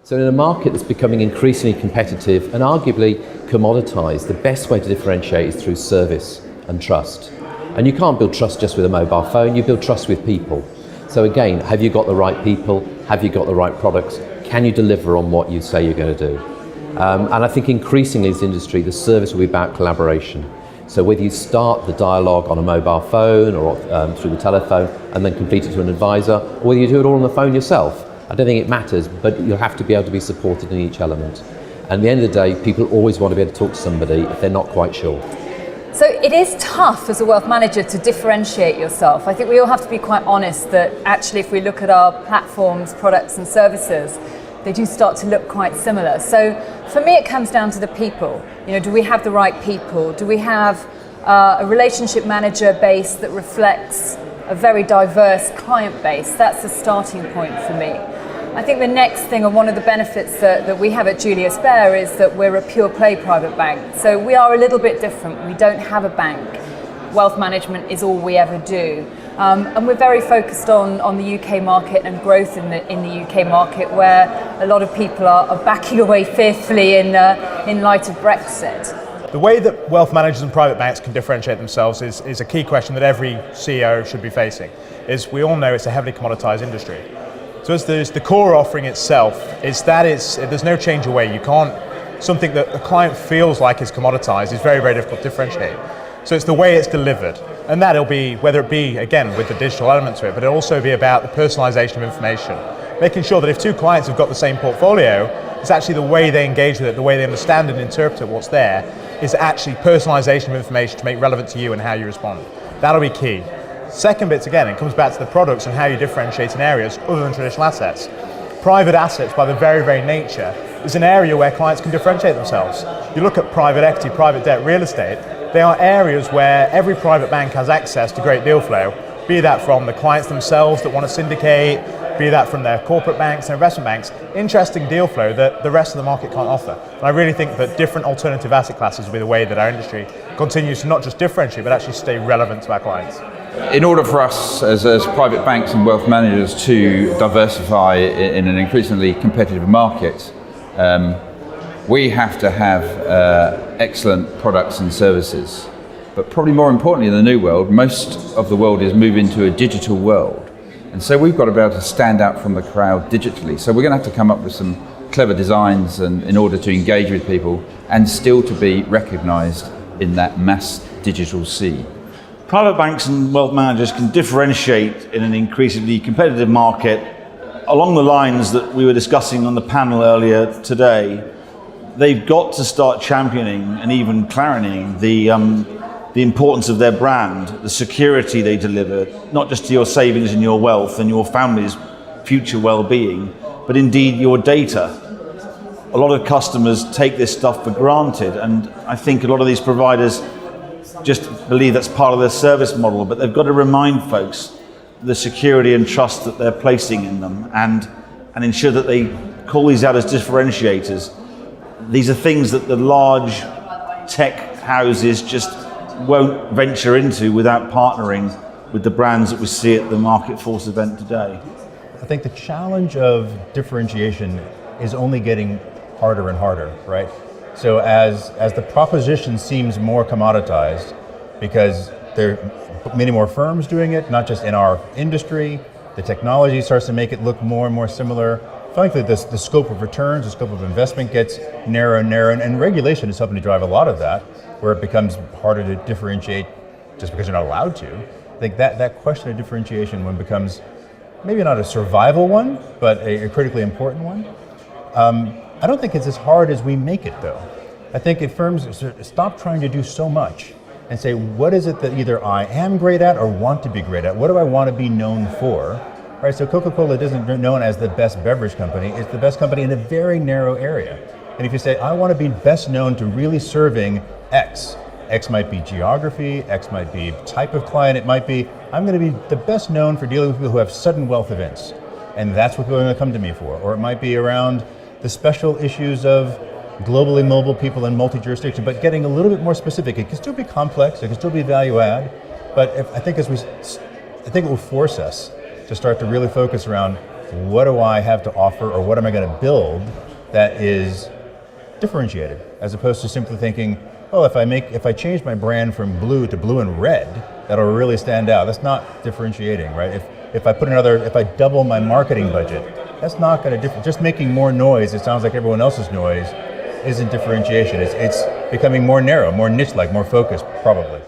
So in a market that's becoming increasingly competitive and arguably commoditized, the best way to differentiate is through service and trust. And you can't build trust just with a mobile phone, you build trust with people. So again, have you got the right people? Have you got the right products? Can you deliver on what you say you're going to do? And I think increasingly in this industry, the service will be about collaboration. So whether you start the dialogue on a mobile phone or through the telephone and then complete it to an advisor, or whether you do it all on the phone yourself, I don't think it matters, but you'll have to be able to be supported in each element. And at the end of the day, people always want to be able to talk to somebody if they're not quite sure. So it is tough as a wealth manager to differentiate yourself. I think we all have to be quite honest that actually if we look at our platforms, products and services, they do start to look quite similar. So for me, it comes down to the people. You know, do we have the right people? Do we have a relationship manager base that reflects a very diverse client base? That's the starting point for me. I think the next thing, and one of the benefits that we have at Julius Baer, is that we're a pure play private bank. So we are a little bit different. We don't have a bank. Wealth management is all we ever do. And we're very focused on the UK market and growth in the UK market, where a lot of people are backing away fearfully in light of Brexit. The way that wealth managers and private banks can differentiate themselves is a key question that every CEO should be facing. Is we all know it's a heavily commoditized industry. So as the core offering itself, there's no change away. You can't, something that a client feels like is commoditized is very, very difficult to differentiate. So it's the way it's delivered. And that'll be, whether it be, again, with the digital element to it, but it'll also be about the personalization of information. Making sure that if two clients have got the same portfolio, it's actually the way they engage with it, the way they understand and interpret what's there, is actually personalization of information to make relevant to you and how you respond. That'll be key. Second bit, again, it comes back to the products and how you differentiate in areas other than traditional assets. Private assets, by their very, very nature, is an area where clients can differentiate themselves. You look at private equity, private debt, real estate, they are areas where every private bank has access to great deal flow, be that from the clients themselves that want to syndicate, be that from their corporate banks and investment banks, interesting deal flow that the rest of the market can't offer. And I really think that different alternative asset classes will be the way that our industry continues to not just differentiate, but actually stay relevant to our clients. In order for us as private banks and wealth managers to diversify in an increasingly competitive market, we have to have excellent products and services. But probably more importantly in the new world, most of the world is moving to a digital world. And so we've got to be able to stand out from the crowd digitally. So we're going to have to come up with some clever designs in order to engage with people and still to be recognized in that mass digital sea. Private banks and wealth managers can differentiate in an increasingly competitive market along the lines that we were discussing on the panel earlier today. They've got to start championing and even clarioning the importance of their brand, the security they deliver, not just to your savings and your wealth and your family's future well-being, but indeed your data. A lot of customers take this stuff for granted, and I think a lot of these providers just believe that's part of their service model, but they've got to remind folks the security and trust that they're placing in them and ensure that they call these out as differentiators. These are things that the large tech houses just won't venture into without partnering with the brands that we see at the MarketForce event today. I think the challenge of differentiation is only getting harder and harder, right? So as the proposition seems more commoditized, because there are many more firms doing it, not just in our industry, the technology starts to make it look more and more similar. Frankly, the scope of returns, the scope of investment gets narrower and narrower, and regulation is helping to drive a lot of that, where it becomes harder to differentiate just because you're not allowed to. I think that question of differentiation one becomes maybe not a survival one, but a critically important one. I don't think it's as hard as we make it though. I think if firms stop trying to do so much and say, what is it that either I am great at or want to be great at? What do I want to be known for? Right, so Coca-Cola isn't known as the best beverage company, it's the best company in a very narrow area. And if you say, I want to be best known to really serving X might be geography, X might be type of client, it might be, I'm going to be the best known for dealing with people who have sudden wealth events. And that's what people are going to come to me for. Or it might be around the special issues of globally mobile people in multi-jurisdiction, but getting a little bit more specific. It can still be complex, it can still be value add, but I think it will force us to start to really focus around what do I have to offer, or what am I going to build that is differentiated, as opposed to simply thinking, oh, if I change my brand from blue to blue and red, that'll really stand out. That's not differentiating, right? If I double my marketing budget, that's not going to just making more noise. It sounds like everyone else's noise isn't differentiation. It's becoming more narrow, more niche-like, more focused, probably.